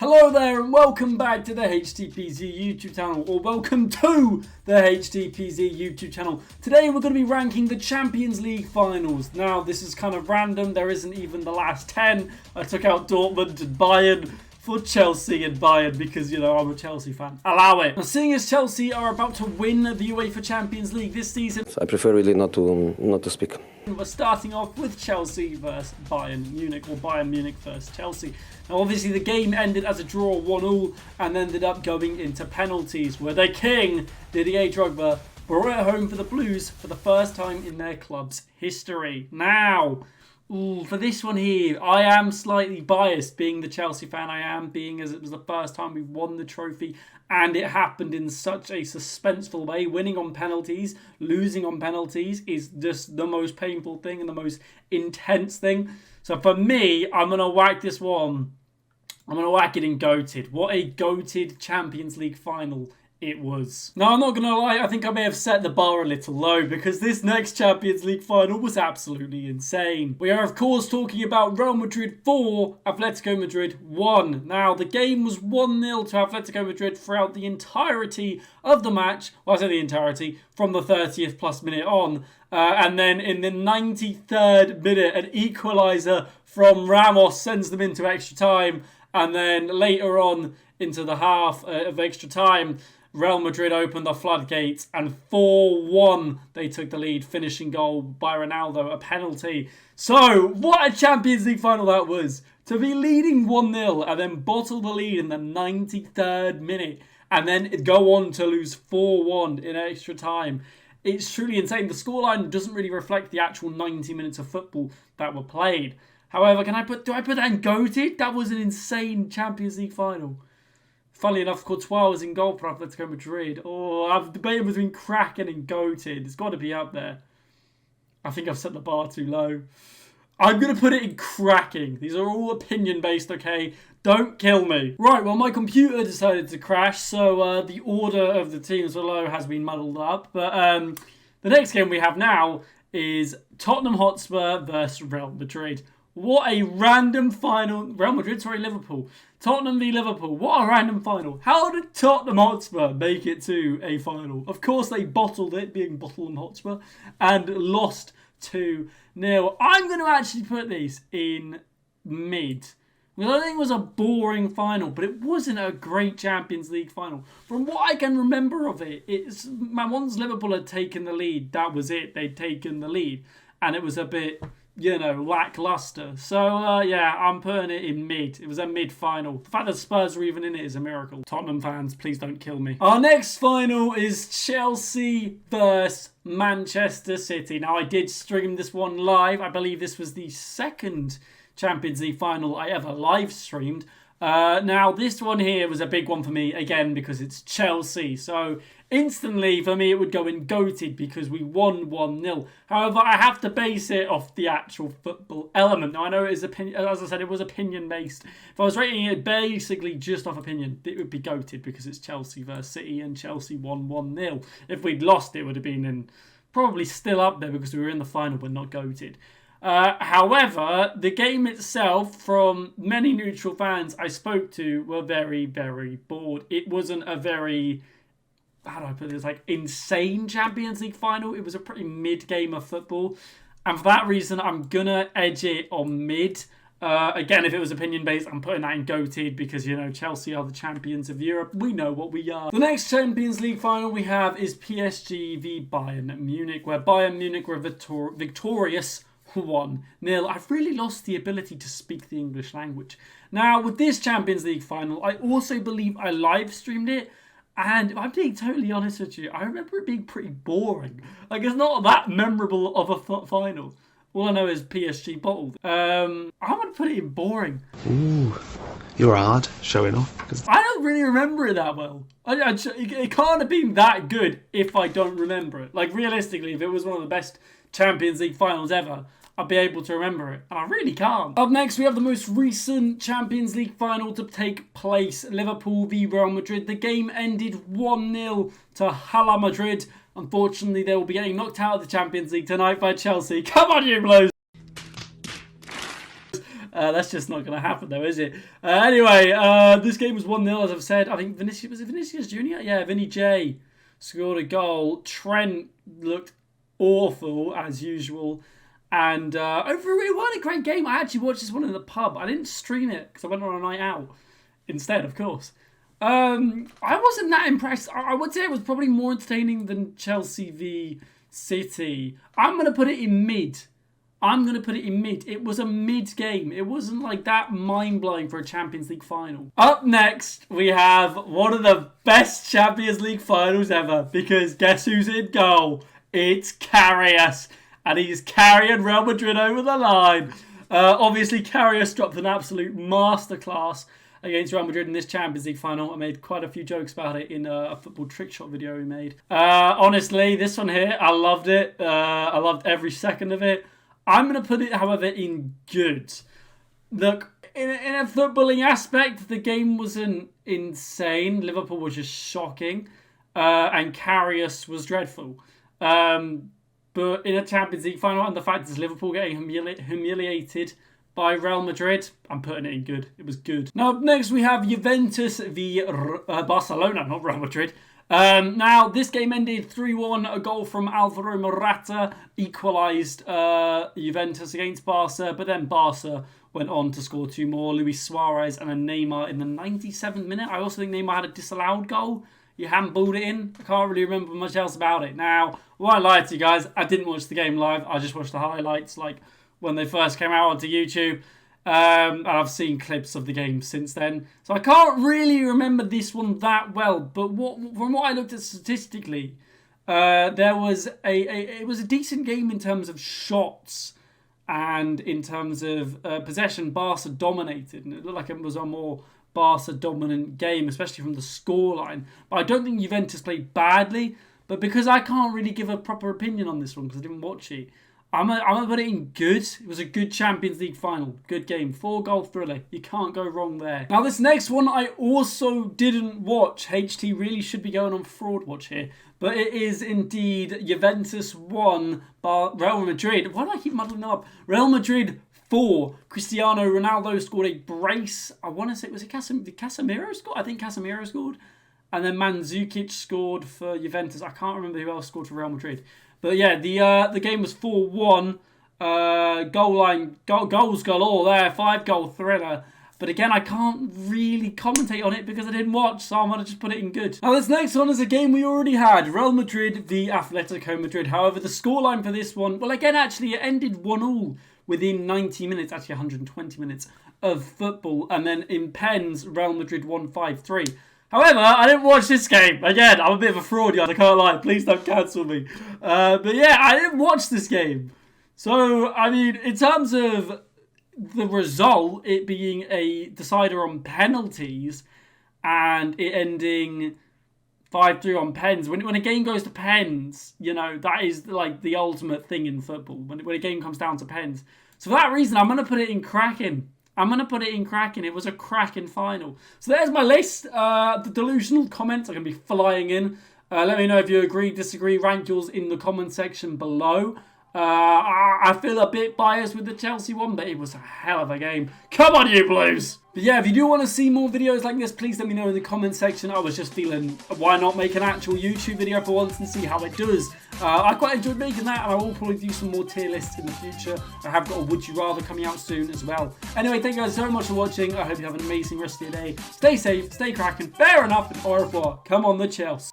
Hello there and welcome back to the HTPZ YouTube channel, or welcome to the HTPZ YouTube channel. Today we're going to be ranking the Champions League finals. Now this is kind of random, there isn't even the last 10. I took out Dortmund and Bayern for Chelsea and Bayern because, you know, I'm a Chelsea fan. Allow it. Now, seeing as Chelsea are about to win the UEFA Champions League this season, I prefer really not to speak. we're starting off with Chelsea versus Bayern Munich, or Bayern Munich versus Chelsea. Now obviously the game ended as a draw 1-1 and ended up going into penalties, where the king, Didier Drogba, brought it home for the Blues for the first time in their club's history. Now, for this one here, I am slightly biased, being the Chelsea fan I am, being as it was the first time we won the trophy, and it happened in such a suspenseful way. Winning on penalties, losing on penalties is just the most painful thing and the most intense thing. So for me, I'm going to whack this one. I'm going to whack it in GOATed. What a GOATed Champions League final it was. Now, I'm not going to lie, I think I may have set the bar a little low, because this next Champions League final was absolutely insane. We are, of course, talking about Real Madrid 4, Atletico Madrid 1. Now, the game was 1-0 to Atletico Madrid throughout the entirety of the match. Well, I say the entirety, from the 30th plus minute on. And then in the 93rd minute, an equaliser from Ramos sends them into extra time. And then later on into the half of extra time, Real Madrid opened the floodgates and 4-1 they took the lead, finishing goal by Ronaldo, a penalty. So, what a Champions League final that was. To be leading 1-0 and then bottle the lead in the 93rd minute and then go on to lose 4-1 in extra time. It's truly insane. The scoreline doesn't really reflect the actual 90 minutes of football that were played. However, do I put that in GOATed? That was an insane Champions League final. Funnily enough, Courtois was in goal for Atletico Madrid. Oh, I'm debating between cracking and GOATed. It's got to be up there. I think I've set the bar too low. I'm going to put it in cracking. These are all opinion-based, okay? Don't kill me. Right, well, my computer decided to crash, so the order of the teams below has been muddled up. But the next game we have now is Tottenham Hotspur versus Real Madrid. What a random final. Real Madrid, sorry, Liverpool. Tottenham v Liverpool. What a random final. How did Tottenham Hotspur make it to a final? Of course, they bottled it, being Tottenham Hotspur, and lost 2-0. I'm going to actually put this in mid. Because I think it was a boring final, but it wasn't a great Champions League final. From what I can remember of it, once Liverpool had taken the lead, that was it. They'd taken the lead. And it was a bit, you know, lackluster. So, yeah, I'm putting it in mid. It was a mid-final. The fact that Spurs were even in it is a miracle. Tottenham fans, please don't kill me. Our next final is Chelsea versus Manchester City. Now, I did stream this one live. I believe this was the second Champions League final I ever live streamed. Now, this one here was a big one for me, again, because it's Chelsea. So, instantly, for me, it would go in GOATed because we won 1-0. However, I have to base it off the actual football element. Now, I know it is opinion, as I said, it was opinion-based. If I was rating it basically just off opinion, it would be GOATed because it's Chelsea versus City and Chelsea won 1-0. If we'd lost, it would have been probably still up there because we were in the final but not GOATed. However, the game itself, from many neutral fans I spoke to, were very, very bored. It wasn't a very, how do I put this, like, insane Champions League final. It was a pretty mid game of football. And for that reason, I'm going to edge it on mid. Again, if it was opinion-based, I'm putting that in GOATed because, you know, Chelsea are the champions of Europe. We know what we are. The next Champions League final we have is PSG v Bayern Munich, where Bayern Munich were victorious 1-0. I've really lost the ability to speak the English language. Now, with this Champions League final, I also believe I live streamed it. And if I'm being totally honest with you, I remember it being pretty boring. Like, it's not that memorable of a final. All I know is PSG bottled. I'm going to put it in boring. Ooh, you're hard showing off. I don't really remember it that well. It can't have been that good if I don't remember it. Like, realistically, if it was one of the best Champions League finals ever, I'd be able to remember it. And I really can't. Up next, we have the most recent Champions League final to take place. Liverpool v Real Madrid. The game ended 1-0 to Hala Madrid. Unfortunately, they will be getting knocked out of the Champions League tonight by Chelsea. Come on, you Blues! That's just not going to happen, though, is it? Anyway, this game was 1-0, as I've said. I think was it Vinicius Jr.? Yeah, Vinny J scored a goal. Trent looked awful, as usual. And overall, it wasn't a great game. I actually watched this one in the pub. I didn't stream it because I went on a night out instead, of course. I wasn't that impressed. I would say it was probably more entertaining than Chelsea v City. I'm going to put it in mid. It was a mid game. It wasn't like that mind-blowing for a Champions League final. Up next, we have one of the best Champions League finals ever. Because guess who's in goal? It's Karius. And he's carrying Real Madrid over the line. Obviously, Karius dropped an absolute masterclass against Real Madrid in this Champions League final. I made quite a few jokes about it in a football trick shot video we made. Honestly, this one here, I loved it. I loved every second of it. I'm going to put it, however, in good. Look, in a footballing aspect, the game wasn't insane. Liverpool was just shocking. And Karius was dreadful. But in a Champions League final, and the fact is Liverpool getting humiliated by Real Madrid, I'm putting it in good. It was good. Now, up next we have Juventus v Barcelona, not Real Madrid. Now, this game ended 3-1. A goal from Alvaro Morata equalised Juventus against Barca, but then Barca went on to score 2 more. Luis Suarez and a Neymar in the 97th minute. I also think Neymar had a disallowed goal. You handballed it in. I can't really remember much else about it. Now, why lie to you guys? I didn't watch the game live. I just watched the highlights, like when they first came out onto YouTube. And I've seen clips of the game since then. So I can't really remember this one that well. But from what I looked at statistically, it was a decent game in terms of shots and in terms of possession. Barca dominated, and it looked like it was a more Barca dominant game, especially from the scoreline. But I don't think Juventus played badly. But because I can't really give a proper opinion on this one because I didn't watch it, I'm gonna put it in good. It was a good Champions League final. Good game. 4-goal thriller. You can't go wrong there. Now, this next one I also didn't watch. HT really should be going on fraud watch here. But it is indeed Juventus 1, Real Madrid. Why do I keep muddling them up? Real Madrid 4. Cristiano Ronaldo scored a brace. I want to say, did Casemiro score? I think Casemiro scored. And then Mandzukic scored for Juventus. I can't remember who else scored for Real Madrid. But yeah, the game was 4-1. Goals galore there. 5-goal thriller. But again, I can't really commentate on it because I didn't watch, so I'm going to just put it in good. Now, this next one is a game we already had. Real Madrid v Atletico Madrid. However, the scoreline for this one, well, again, actually, it ended 1-1 within 90 minutes, actually 120 minutes of football. And then in pens, Real Madrid won 5-3. However, I didn't watch this game. Again, I'm a bit of a fraud, guys. I can't lie. Please don't cancel me. But yeah, I didn't watch this game. So, I mean, in terms of the result, it being a decider on penalties and it ending 5-3 on pens. When a game goes to pens, you know, that is like the ultimate thing in football. When a game comes down to pens. So for that reason, I'm going to put it in cracking. It was a cracking final. So there's my list. The delusional comments are going to be flying in. Let me know if you agree, disagree. Rank yours in the comment section below. I feel a bit biased with the Chelsea one, but it was a hell of a game. Come on, you Blues! But yeah, if you do want to see more videos like this, please let me know in the comment section. I was just feeling, why not make an actual YouTube video for once and see how it does. I quite enjoyed making that, and I will probably do some more tier lists in the future. I have got a Would You Rather coming out soon as well. Anyway, thank you guys so much for watching. I hope you have an amazing rest of your day. Stay safe, stay cracking, fair enough, and au revoir. Come on, the Chelsea.